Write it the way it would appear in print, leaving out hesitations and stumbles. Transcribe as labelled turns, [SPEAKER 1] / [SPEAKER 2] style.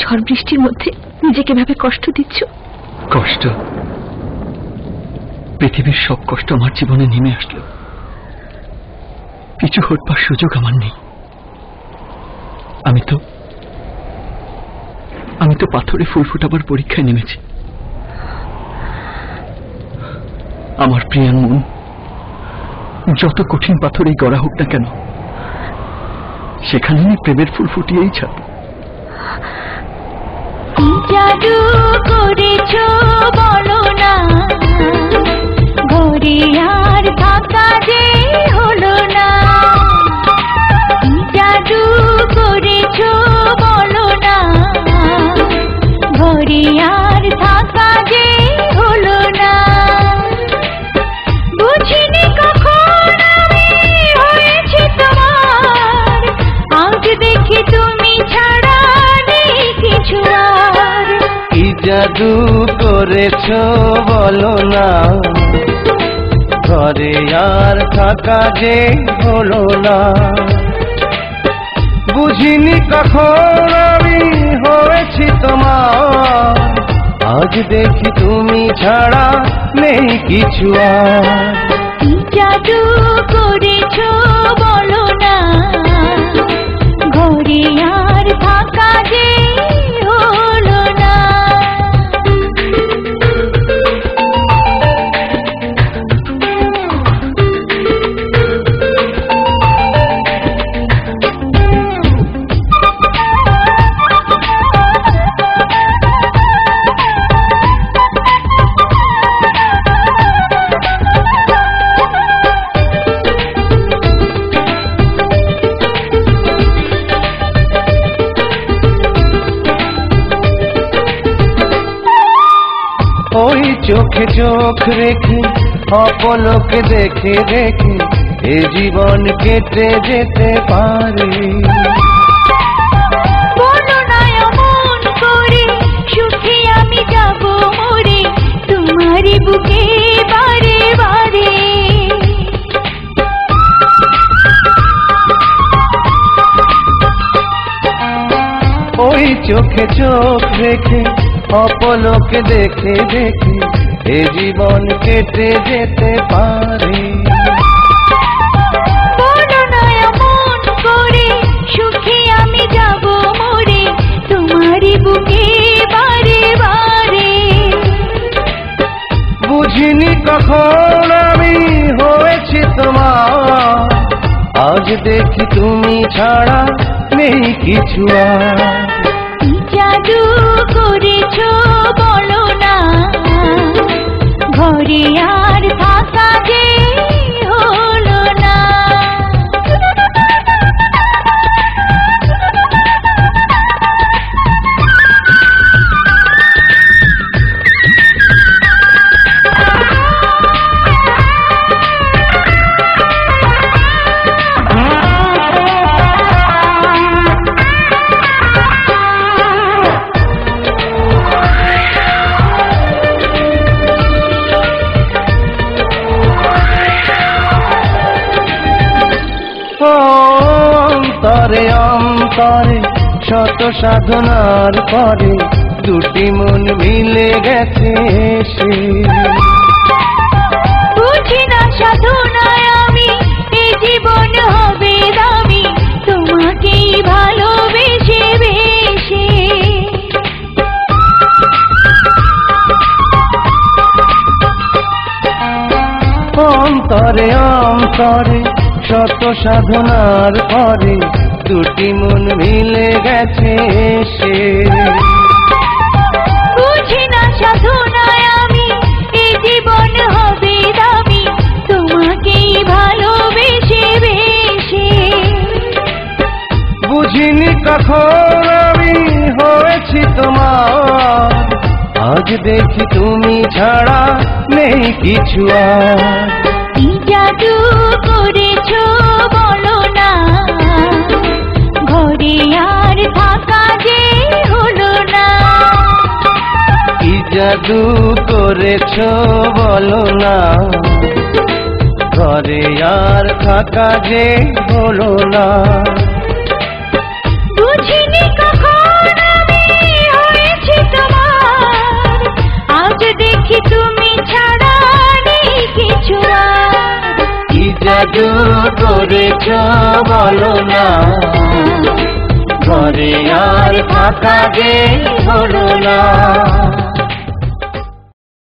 [SPEAKER 1] ঝড় বৃষ্টির মধ্যে নিজেকে ভাবে কষ্ট দিচ্ছ?
[SPEAKER 2] কষ্ট? পৃথিবীর সব কষ্ট আমার জীবনে নেমে আসলো, কিছু হটবার সুযোগ আমার নেই। আমি তো পাথরে ফুল ফোটাবার পরীক্ষায় নেমেছি। আমার প্রিয়ার মন যত কঠিন পাথরেই গড়া হোক না কেন, সেখানে আমি প্রেমের ফুল ফুটিয়েই ছাড়ব।
[SPEAKER 3] জাদু করেছো বলো না, ঘরে আর থাকা যে হলো না। জাদু করেছো বলো না, ঘরে আর থাকা যে হলো না। বুঝিনি কখন আমি হয়েছি তোমার, আজ দেখি তুমি ছাড়া নেই কিছু আর।
[SPEAKER 4] কি জাদু করেছো বলো না, ঘরে আর থাকা যে হলো না। বুঝিনি কখন আমি হয়েছি তোমার, আজ দেখি তুমি ছাড়া নেই কিছু আর।
[SPEAKER 3] কি জাদু করেছো বলো না, ঘরে আর থাকা যে হলো না।
[SPEAKER 4] ওই চোখে চোখ রেখে অপলকে দেখে দেখে এ জীবন কেটে যেতে পারে।
[SPEAKER 3] বলো না এমন করে, সুখে আমি যাব মরে তোমারই বুকে বারে বারে।
[SPEAKER 4] ওই চোখে চোখ রেখে অপলকে দেখে দেখে এ জীবন কেটে যেতে পারে।
[SPEAKER 3] বলো না এমন করে, সুখে আমি যাব মরে তোমারই বুকে বারে বারে।
[SPEAKER 4] বুঝিনি কখন আমি হয়েছি তোমার, আজ দেখি তুমি ছাড়া নেই কিছু আর।
[SPEAKER 3] কি জাদু করেছো বলো না, ঘরে আর থাকা যে হলো না।
[SPEAKER 4] অন্তরে অন্তরে শত সাধনার পরে দুটি মন মিলে গেছে সে।
[SPEAKER 3] বুঝি না সাধনায় আমি এ জীবন হবে দামি, তোমাকেই ভালোবেসে বেশে।
[SPEAKER 4] অন্তরে অন্তরে শত সাধনার পরে দুটি মন মিলে গেছে সে।
[SPEAKER 3] বুঝি না সাধনায় আমি এ জীবন হবে দামি, তোমাকেই ভালোবেসে বেশে।
[SPEAKER 4] বুঝিনি কখন আমি হয়েছি তোমার, আজ দেখি তুমি ছাড়া নেই কিছু আর।
[SPEAKER 3] কি জাদু করেছো বলো না, ঘরে আর থাকা যে হলো না।
[SPEAKER 4] কি জাদু করেছো বলো না, ঘরে আর থাকা যে হলো না।
[SPEAKER 3] বুঝিনি কখন আমি দেখি তুমি ছাড়া নেই কিছু আর।
[SPEAKER 4] কি জাদু করেছ বলো না, ঘরে আর থাকা যে হলো না।